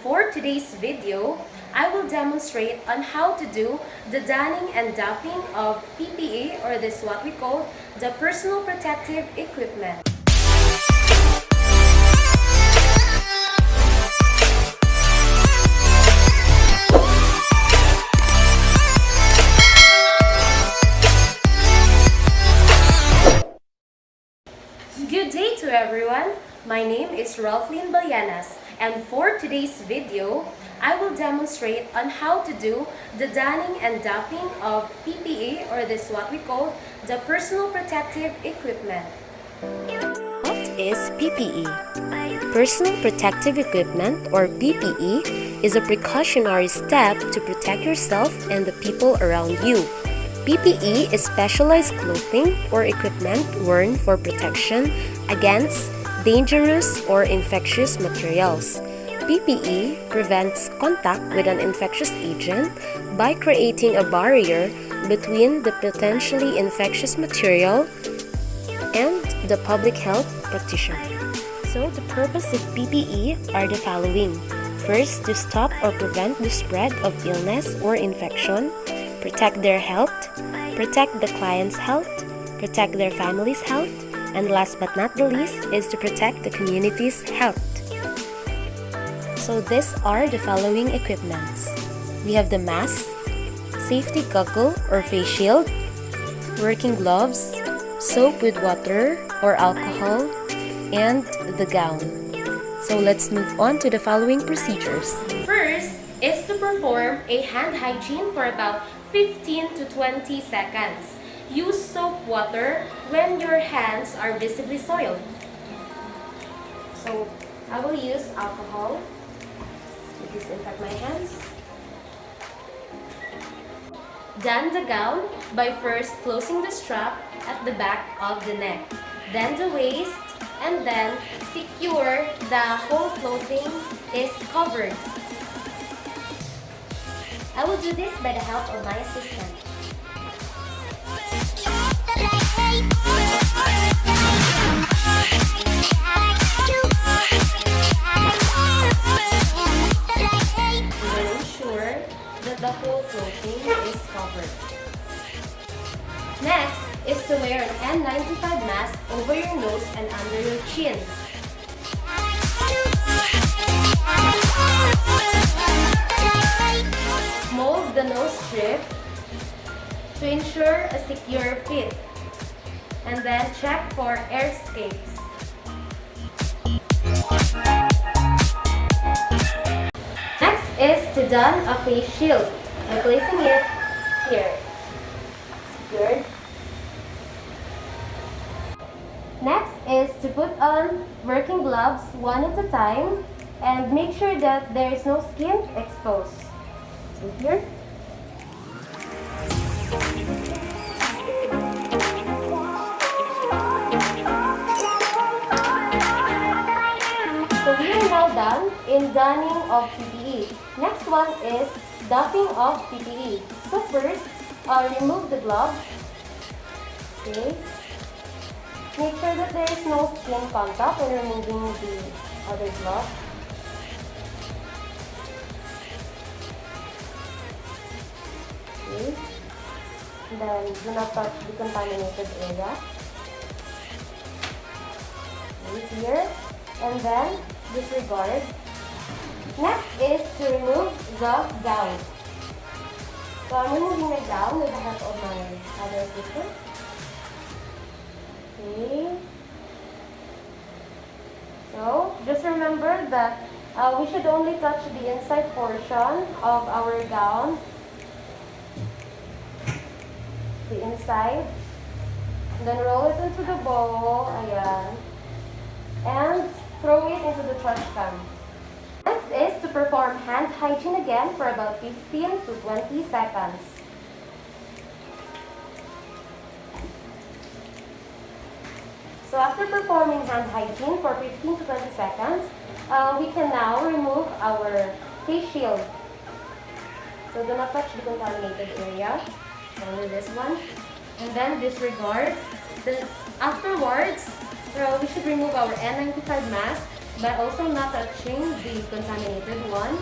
for today's video, I will demonstrate on how to do the donning and doffing of PPE, or this what we call the personal protective equipment. Good day to everyone! My name is Rolflyn Balyanas, and for today's video, I will demonstrate on how to do the donning and doffing of PPE, or this what we call the personal protective equipment. What is PPE? Personal protective equipment, or PPE, is a precautionary step to protect yourself and the people around you. PPE is specialized clothing or equipment worn for protection against dangerous or infectious materials. PPE prevents contact with an infectious agent by creating a barrier between the potentially infectious material and the public health practitioner. So the purpose of PPE are the following. First, to stop or prevent the spread of illness or infection, protect their health, protect the client's health, protect their family's health, and last but not the least is to protect the community's health. So these are the following equipments. We have the mask, safety goggle or face shield, working gloves, soap with water or alcohol, and the gown. So let's move on to the following procedures. First is to perform a hand hygiene for about 15 to 20 seconds. Use soap water when your hands are visibly soiled. So I will use alcohol to disinfect my hands. Don the gown by first closing the strap at the back of the neck, then the waist, and then secure the whole clothing is covered. I will do this by the help of my assistant. We will ensure that the whole clothing is covered. Next is to wear an N95 mask over your nose and under your chin. Mold the nose strip to ensure a secure fit, and then check for air escapes. Next is to don a face shield by placing it here, secured. Next is to put on working gloves one at a time and make sure that there is no skin exposed. So here. So we are now done in donning of PPE. Next one is doffing of PPE. So first, remove the gloves. Okay. Make sure that there is no skin contact when removing the other glove. Okay. Then do not touch the contaminated area. Okay, here. And then disregard. Next is to remove the gown. So I'm removing my gown with the help of my other assistant. Okay. So just remember that we should only touch the inside portion of our gown. The inside. And then roll it into the bowl. Ayan. And throw it into the trash can. Next is to perform hand hygiene again for about 15 to 20 seconds. So after performing hand hygiene for 15 to 20 seconds, we can now remove our face shield. So do not touch the contaminated area. Only this one. And then disregard. Then afterwards, we should remove our N95 mask by also not touching the contaminated one.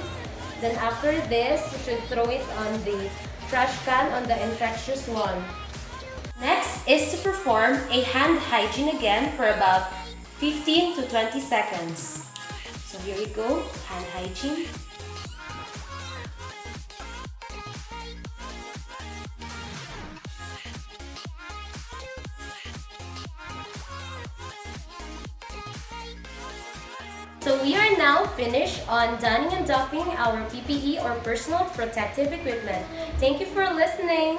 Then after this, you should throw it on the trash can on the infectious one. Next is to perform a hand hygiene again for about 15 to 20 seconds. So here we go, hand hygiene. So we are now finished on donning and doffing our PPE or personal protective equipment. Thank you for listening.